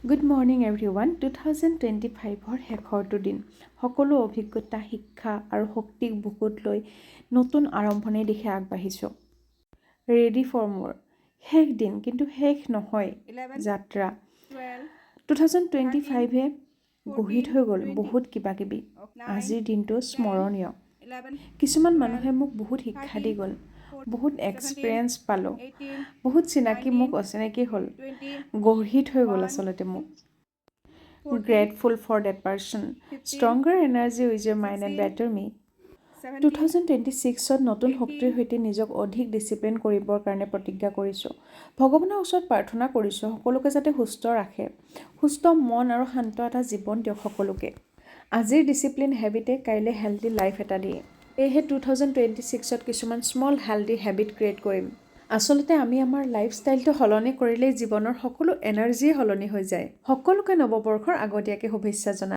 good morning everyone 2025 শেষৰটো দিন সকলো অভিজ্ঞতা শিক্ষা আৰু শক্তিক বুকুত লৈ নতুন আৰম্ভণিৰ দিশে আগবাঢ়িছোঁ ৰেডি ফৰ মোৰ শেষ দিন কিন্তু শেষ নহয় যাত্ৰা 2025 গঢ়ি থৈ গ'ল বহুত কিবা কিবি আজিৰ দিনটো স্মৰণীয় কিছুমান মানুহে মোক বহুত শিক্ষা দি গ'ল বহুত এক্সপিৰিয়েঞ্চ পালোঁ বহুত চিনাকি মোক অচিনাকি হ'ল গঢ়ি থৈ গ'ল আচলতে মোক grateful for that person stronger energy with your mind and better me 2026ত নতুন শক্তিৰ সৈতে নিজক অধিক ডিচিপ্লিন কৰিবৰ কাৰণে প্ৰতিজ্ঞা কৰিছোঁ ভগৱানৰ ওচৰত প্ৰাৰ্থনা কৰিছোঁ সকলোকে যাতে সুস্থ ৰাখে সুস্থ মন আৰু শান্ত এটা জীৱন দিয়ক সকলোকে আজিৰ ডিচিপ্লিন হেবিটে কাইলৈ হেল্ডি লাইফ এটা দিয়ে সেয়েহে 2026ত কিছুমান স্মল হেল্ডি হেবিট ক্ৰিয়েট কৰিম আচলতে আমি আমাৰ লাইফষ্টাইলটো সলনি কৰিলেই জীৱনৰ সকলো এনাৰ্জিয়ে সলনি হৈ যায় সকলোকে নৱবৰ্ষৰ আগতীয়াকৈ শুভেচ্ছা জনাই